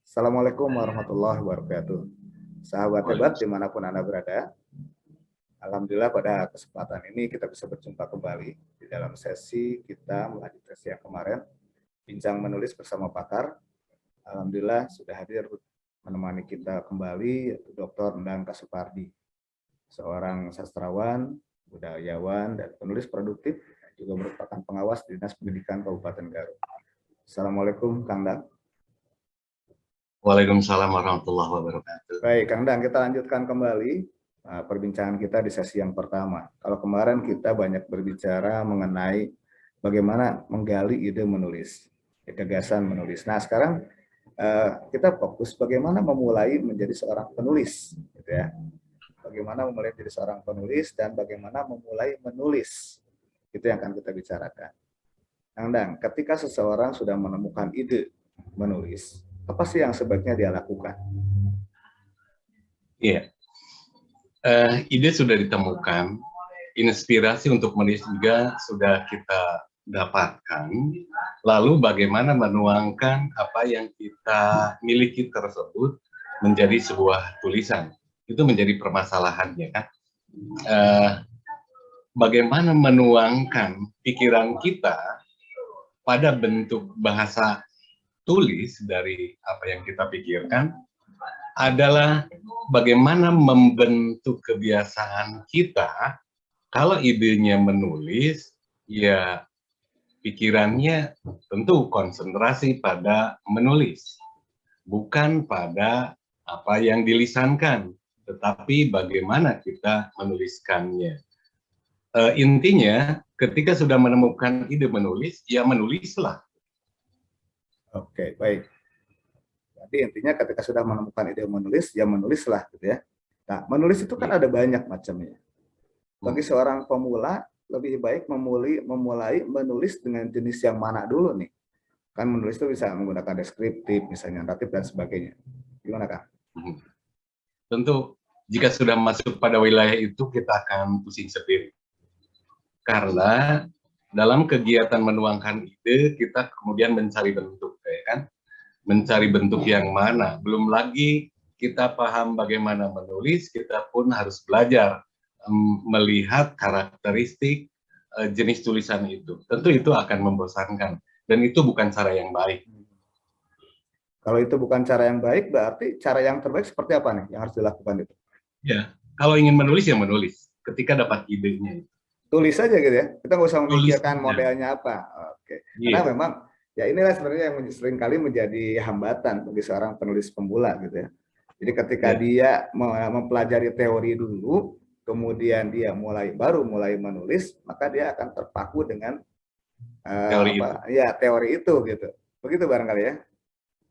Assalamualaikum warahmatullahi wabarakatuh. Sahabat hebat dimanapun Anda berada, Alhamdulillah pada kesempatan ini kita bisa berjumpa kembali di dalam sesi kita melanjutkan sesi yang kemarin, bincang menulis bersama pakar. Alhamdulillah sudah hadir menemani kita kembali yaitu Dr. Endang Kasupardi, seorang sastrawan, budayawan, dan penulis produktif, juga merupakan pengawas Dinas Pendidikan Kabupaten Garut. Assalamualaikum Kang Dang. Waalaikumsalam warahmatullahi wabarakatuh. Baik, Kang Dang, kita lanjutkan kembali perbincangan kita di sesi yang pertama. Kalau kemarin kita banyak berbicara mengenai bagaimana menggali ide menulis, gagasan menulis. Nah, sekarang kita fokus bagaimana memulai menjadi seorang penulis, gitu ya. Bagaimana memulai menjadi seorang penulis dan bagaimana memulai menulis. Itu yang akan kita bicarakan. Kang Dang, ketika seseorang sudah menemukan ide menulis, apa sih yang sebaiknya dia lakukan? Iya, ide sudah ditemukan, inspirasi untuk menulis juga sudah kita dapatkan, lalu bagaimana menuangkan apa yang kita miliki tersebut menjadi sebuah tulisan, itu menjadi permasalahannya kan. Bagaimana menuangkan pikiran kita pada bentuk bahasa tulis dari apa yang kita pikirkan adalah bagaimana membentuk kebiasaan kita. Kalau idenya menulis, ya pikirannya tentu konsentrasi pada menulis, bukan pada apa yang dilisankan, tetapi bagaimana kita menuliskannya. Intinya, ketika sudah menemukan ide menulis, ya menulislah. Oke, baik. Jadi intinya ketika sudah menemukan ide menulis, ya menulislah, gitu ya. Nah, menulis itu kan ada banyak macamnya. Bagi seorang pemula, lebih baik memulai menulis dengan jenis yang mana dulu nih? Kan menulis itu bisa menggunakan deskriptif, misalnya naratif dan sebagainya. Gimana, Kang? Tentu, jika sudah masuk pada wilayah itu, kita akan pusing sendiri. Karena dalam kegiatan menuangkan ide, kita kemudian mencari bentuk, ya kan? Mencari bentuk yang mana. Belum lagi kita paham bagaimana menulis, kita pun harus belajar melihat karakteristik jenis tulisan itu. Tentu itu akan membosankan, dan itu bukan cara yang baik. Kalau itu bukan cara yang baik, berarti cara yang terbaik seperti apa nih yang harus dilakukan itu? Ya, kalau ingin menulis, ya menulis ketika dapat idenya. Tulis saja gitu ya, kita nggak usah memikirkan modelnya apa. Oke. Karena memang ya inilah sebenarnya yang sering kali menjadi hambatan bagi seorang penulis pemula gitu ya. Jadi ketika dia mempelajari teori dulu, kemudian dia baru mulai menulis, maka dia akan terpaku dengan teori itu gitu. Begitu barangkali ya.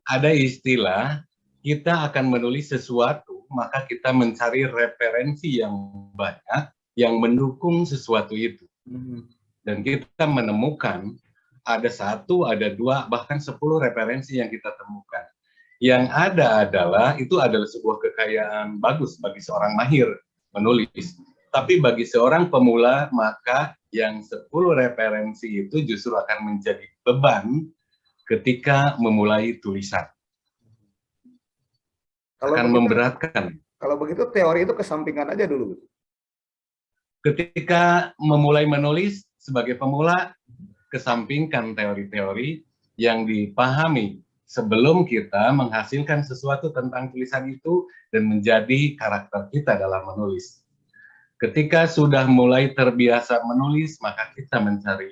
Ada istilah, kita akan menulis sesuatu, maka kita mencari referensi yang banyak yang mendukung sesuatu itu. Dan kita menemukan ada 1, ada 2, bahkan 10 referensi yang kita temukan. Yang ada adalah, itu adalah sebuah kekayaan bagus bagi seorang mahir menulis. Tapi bagi seorang pemula, maka yang 10 referensi itu justru akan menjadi beban ketika memulai tulisan. Akan memberatkan. Kalau begitu teori itu kesampingkan aja dulu. Ketika memulai menulis sebagai pemula, kesampingkan teori-teori yang dipahami sebelum kita menghasilkan sesuatu tentang tulisan itu dan menjadi karakter kita dalam menulis. Ketika sudah mulai terbiasa menulis, maka kita mencari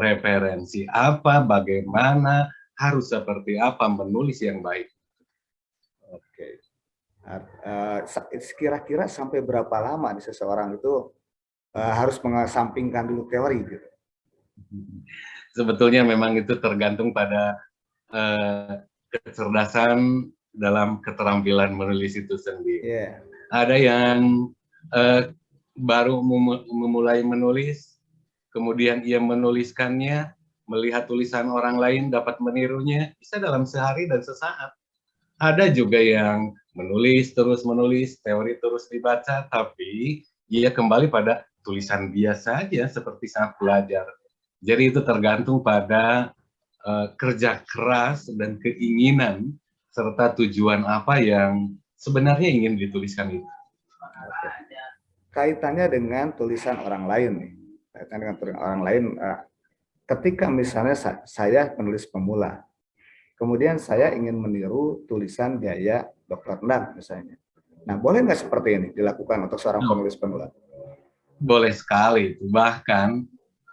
referensi apa, bagaimana, harus seperti apa menulis yang baik. Oke. Kira-kira sampai berapa lama nih seseorang itu harus mengesampingkan dulu teori gitu? Sebetulnya memang itu tergantung pada kecerdasan dalam keterampilan menulis itu sendiri. Ada yang baru memulai menulis, kemudian ia menuliskannya, melihat tulisan orang lain, dapat menirunya, bisa dalam sehari dan sesaat. Ada juga yang menulis, teori terus dibaca, tapi ia kembali pada tulisan biasa saja seperti saat belajar. Jadi itu tergantung pada kerja keras dan keinginan serta tujuan apa yang sebenarnya ingin dituliskan itu. Kaitannya dengan tulisan orang lain nih. Kaitannya dengan tulisan orang lain, ketika misalnya saya penulis pemula, kemudian saya ingin meniru tulisan gaya Dr. Nan misalnya. Nah, boleh nggak seperti ini dilakukan untuk seorang penulis pemula? Boleh sekali. Bahkan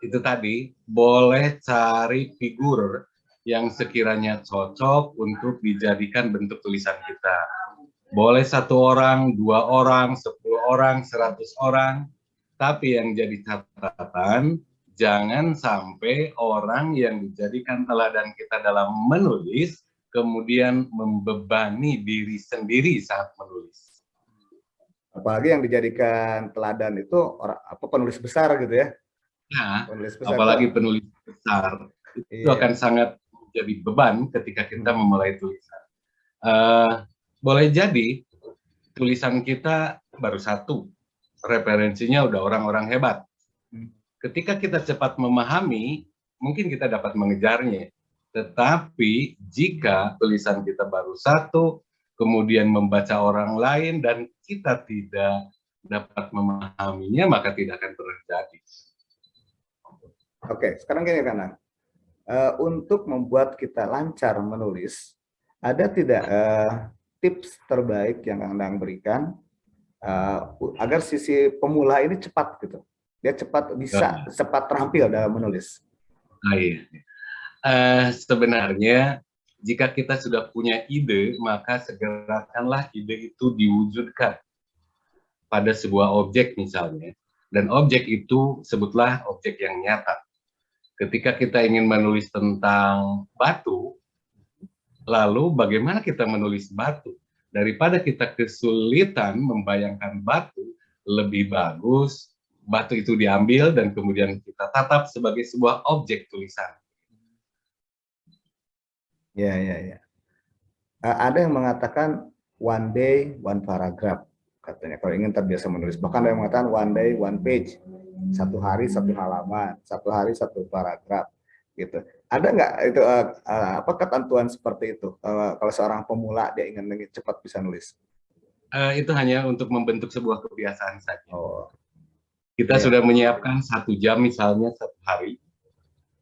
itu tadi, boleh cari figur yang sekiranya cocok untuk dijadikan bentuk tulisan kita. Boleh 1 orang, 2 orang, 10 orang, 100 orang, tapi yang jadi catatan, jangan sampai orang yang dijadikan teladan kita dalam menulis, kemudian membebani diri sendiri saat menulis. Apalagi yang dijadikan teladan itu penulis besar gitu ya. Nah, apalagi penulis besar, itu akan sangat jadi beban ketika kita memulai tulisan. Boleh jadi tulisan kita baru 1, referensinya udah orang-orang hebat. Ketika kita cepat memahami, mungkin kita dapat mengejarnya. Tetapi jika tulisan kita baru 1, kemudian membaca orang lain dan kita tidak dapat memahaminya, maka tidak akan terjadi. Oke, sekarang gini Kanan. Untuk membuat kita lancar menulis, ada tidak tips terbaik yang Anda berikan agar sisi pemula ini cepat gitu, dia cepat terampil dalam menulis? Iya. Sebenarnya jika kita sudah punya ide, maka segerakanlah ide itu diwujudkan pada sebuah objek misalnya, dan objek itu sebutlah objek yang nyata. Ketika kita ingin menulis tentang batu, lalu bagaimana kita menulis batu? Daripada kita kesulitan membayangkan batu, lebih bagus batu itu diambil dan kemudian kita tatap sebagai sebuah objek tulisan. Ya. Ada yang mengatakan one day, one paragraph, katanya kalau ingin terbiasa menulis. Bahkan ada yang mengatakan one day, one page, 1 hari 1 halaman, 1 hari 1 paragraf, gitu. Ada nggak itu apa ketentuan seperti itu kalau seorang pemula dia ingin cepat bisa nulis? Itu hanya untuk membentuk sebuah kebiasaan saja. Kita Ya. sudah menyiapkan 1 jam misalnya 1 hari,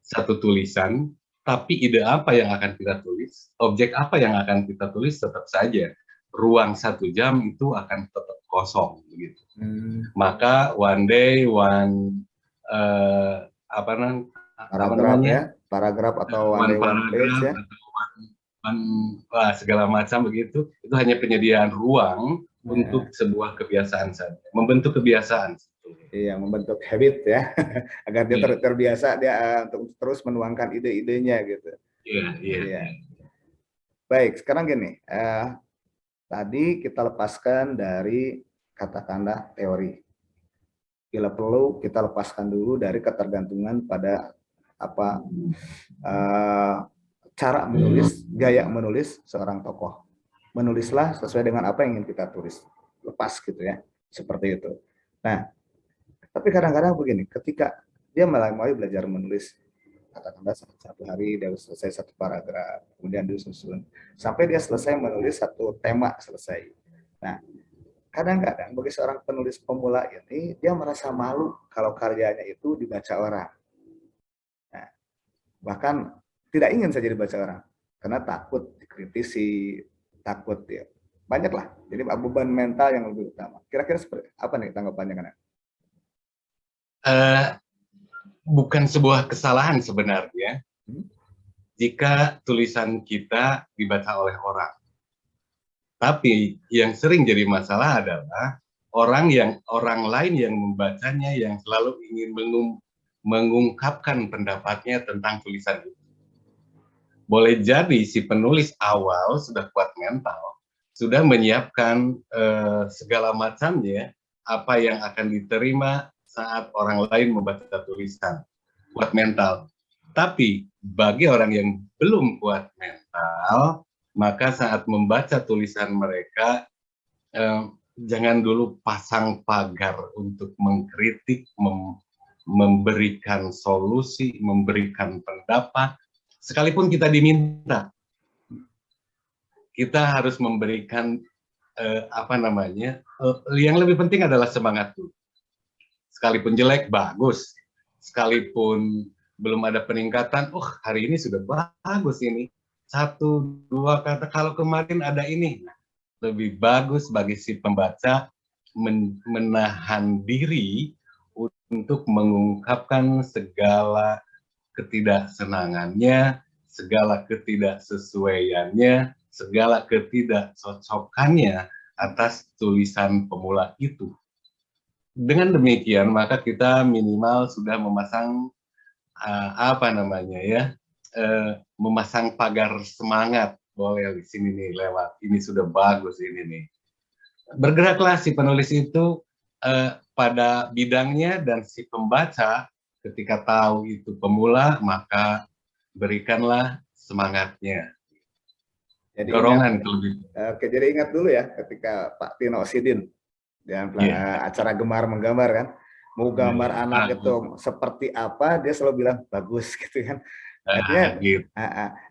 1 tulisan, tapi ide apa yang akan kita tulis, objek apa yang akan kita tulis, tetap saja ruang 1 jam itu akan tetap kosong begitu. Maka one day, one paragraf atau one day, one page ya, segala macam begitu, itu hanya penyediaan ruang untuk sebuah kebiasaan saja, membentuk kebiasaan. Iya, membentuk habit ya, agar dia terbiasa dia untuk terus menuangkan ide-idenya gitu. Iya. Baik, sekarang gini, tadi kita lepaskan dari katakanlah teori. Bila perlu kita lepaskan dulu dari ketergantungan pada cara menulis, gaya menulis seorang tokoh. Menulislah sesuai dengan apa yang ingin kita tulis. Lepas gitu ya, seperti itu. Nah, tapi kadang-kadang begini, ketika dia mulai belajar menulis, katakanlah 1 hari dia selesai 1 paragraf, kemudian disusun sampai dia selesai menulis 1 tema selesai. Nah, kadang-kadang bagi seorang penulis pemula ini dia merasa malu kalau karyanya itu dibaca orang. Nah, bahkan tidak ingin saja dibaca orang karena takut dikritisi, takut ya. Banyaklah. Jadi beban mental yang lebih utama. Kira-kira seperti apa nih tanggapannya kan? Bukan sebuah kesalahan sebenarnya jika tulisan kita dibaca oleh orang. Tapi yang sering jadi masalah adalah orang lain yang membacanya yang selalu ingin mengungkapkan pendapatnya tentang tulisan itu. Boleh jadi si penulis awal sudah kuat mental, sudah menyiapkan segala macamnya apa yang akan diterima saat orang lain membaca tulisan, kuat mental. Tapi bagi orang yang belum kuat mental, maka saat membaca tulisan mereka, jangan dulu pasang pagar untuk mengkritik, memberikan solusi, memberikan pendapat, sekalipun kita diminta. kita harus memberikan yang lebih penting adalah semangat dulu. Sekalipun jelek, bagus. Sekalipun belum ada peningkatan, hari ini sudah bagus ini. 1, 2 kata, kalau kemarin ada ini. Lebih bagus bagi si pembaca menahan diri untuk mengungkapkan segala ketidaksenangannya, segala ketidaksesuaiannya, segala ketidakcocokannya atas tulisan pemula itu. Dengan demikian, maka kita minimal sudah memasang memasang pagar semangat. Boleh di sini nih lewat, ini sudah bagus ini nih. Bergeraklah si penulis itu pada bidangnya, dan si pembaca ketika tahu itu pemula, maka berikanlah semangatnya. Jadi dorongan jadi ingat dulu ya ketika Pak Tino Sidin dan acara Gemar Menggambar kan, mau gambar anak itu seperti apa, dia selalu bilang bagus gitu kan. Artinya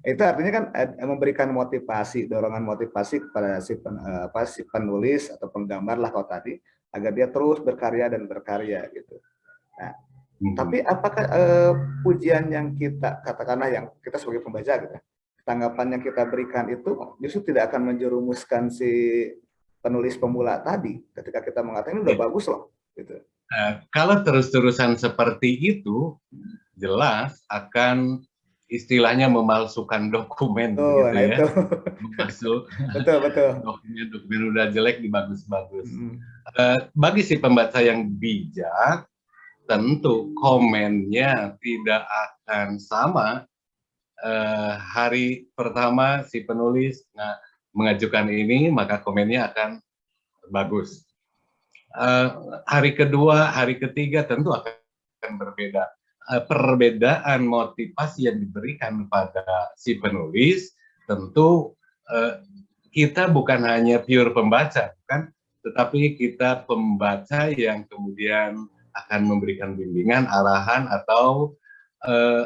itu artinya kan memberikan motivasi, dorongan motivasi kepada si penulis atau penggambar lah kalau tadi, agar dia terus berkarya dan berkarya gitu. Nah, tapi apakah pujian yang kita katakanlah, yang kita sebagai pembaca gitu, tanggapan yang kita berikan itu justru tidak akan menjerumuskan si penulis pemula tadi ketika kita mengatakan ini udah bagus loh gitu. Kalau terus-terusan seperti itu, jelas akan istilahnya memalsukan dokumen, gitu ya. Itu. Betul. Dokumen udah jelek dibagus-bagus. Bagi si pembaca yang bijak, tentu komennya tidak akan sama. Hari pertama si penulis mengajukan ini, maka komennya akan bagus. Hari kedua, hari ketiga tentu akan berbeda. Perbedaan motivasi yang diberikan pada si penulis, tentu kita bukan hanya pure pembaca, kan? Tetapi kita pembaca yang kemudian akan memberikan bimbingan, arahan, atau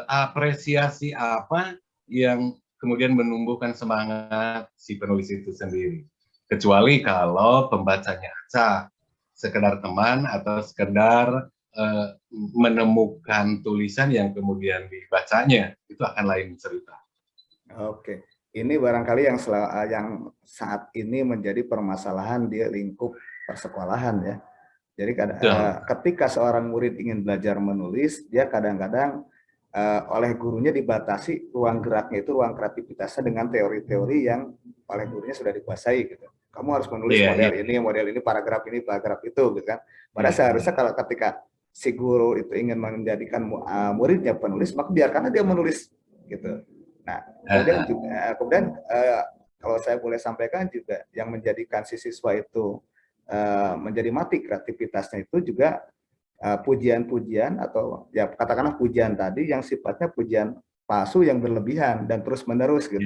apresiasi apa yang kemudian menumbuhkan semangat si penulis itu sendiri. Kecuali kalau pembacanya acak, sekedar teman, atau sekedar menemukan tulisan yang kemudian dibacanya, itu akan lain cerita. Oke, ini barangkali yang saat ini menjadi permasalahan di lingkup persekolahan ya. Jadi ketika seorang murid ingin belajar menulis, dia kadang-kadang oleh gurunya dibatasi ruang geraknya, itu ruang kreativitasnya dengan teori-teori yang oleh gurunya sudah dikuasai gitu. Kamu harus menulis model ini, paragraf itu gitu kan. Padahal seharusnya kalau ketika si guru itu ingin menjadikan muridnya penulis, maka biarkanlah dia menulis gitu. Nah, kemudian kalau saya boleh sampaikan juga, yang menjadikan si siswa itu menjadi mati kreativitasnya itu juga pujian-pujian, atau ya katakanlah pujian tadi yang sifatnya pujian palsu yang berlebihan dan terus menerus gitu.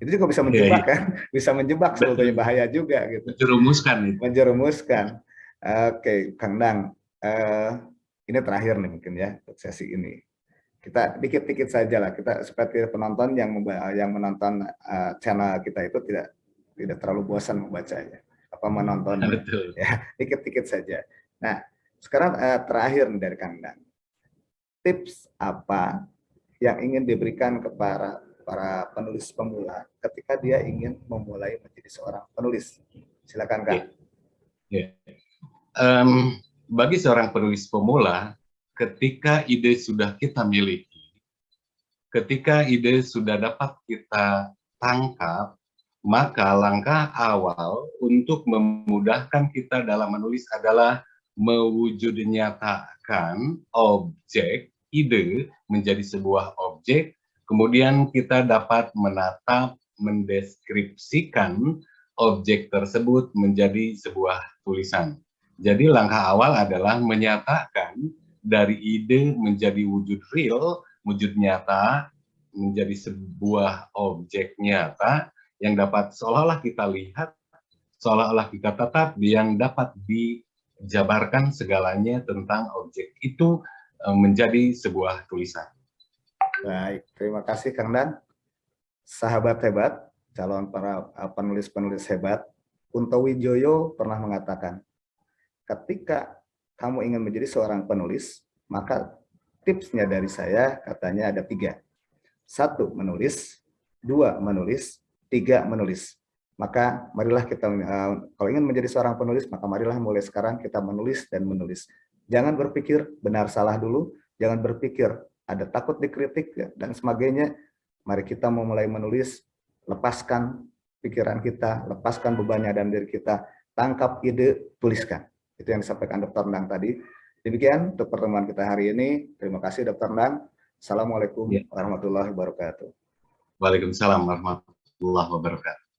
Itu juga bisa menjebak kan, bisa menjebak, sebetulnya bahaya juga gitu. Menjerumuskan. Oke, Kang Dang, ini terakhir nih mungkin ya untuk sesi ini. Kita dikit-dikit saja lah, kita seperti penonton yang menonton channel kita itu tidak terlalu bosan membacanya, menontonnya. Ya, dikit-dikit saja. Nah, sekarang terakhir dari Kang Dang, tips apa yang ingin diberikan kepada para penulis pemula ketika dia ingin memulai menjadi seorang penulis? Silakan Kang. Bagi seorang penulis pemula, ketika ide sudah kita miliki, ketika ide sudah dapat kita tangkap, maka langkah awal untuk memudahkan kita dalam menulis adalah mewujud nyatakan objek, ide menjadi sebuah objek, kemudian kita dapat menatap, mendeskripsikan objek tersebut menjadi sebuah tulisan. Jadi langkah awal adalah menyatakan dari ide menjadi wujud real, wujud nyata, menjadi sebuah objek nyata yang dapat seolah-olah kita lihat, seolah-olah kita tatap, yang dapat dijabarkan segalanya tentang objek itu menjadi sebuah tulisan. Baik, terima kasih Kang Dan. Sahabat hebat, calon para penulis-penulis hebat, Kunto Wijoyo pernah mengatakan, ketika kamu ingin menjadi seorang penulis, maka tipsnya dari saya katanya ada 3. 1, menulis. 2, menulis. 3, menulis. Maka marilah kita, kalau ingin menjadi seorang penulis, maka marilah mulai sekarang kita menulis dan menulis. Jangan berpikir benar salah dulu, jangan berpikir ada takut dikritik dan sebagainya. Mari kita memulai menulis, lepaskan pikiran kita, lepaskan bebannya dalam diri kita, tangkap ide, tuliskan. Itu yang disampaikan Dr. Endang tadi. Demikian untuk pertemuan kita hari ini. Terima kasih Dr. Endang. Assalamualaikum warahmatullahi wabarakatuh. Waalaikumsalam warahmatullahi wabarakatuh.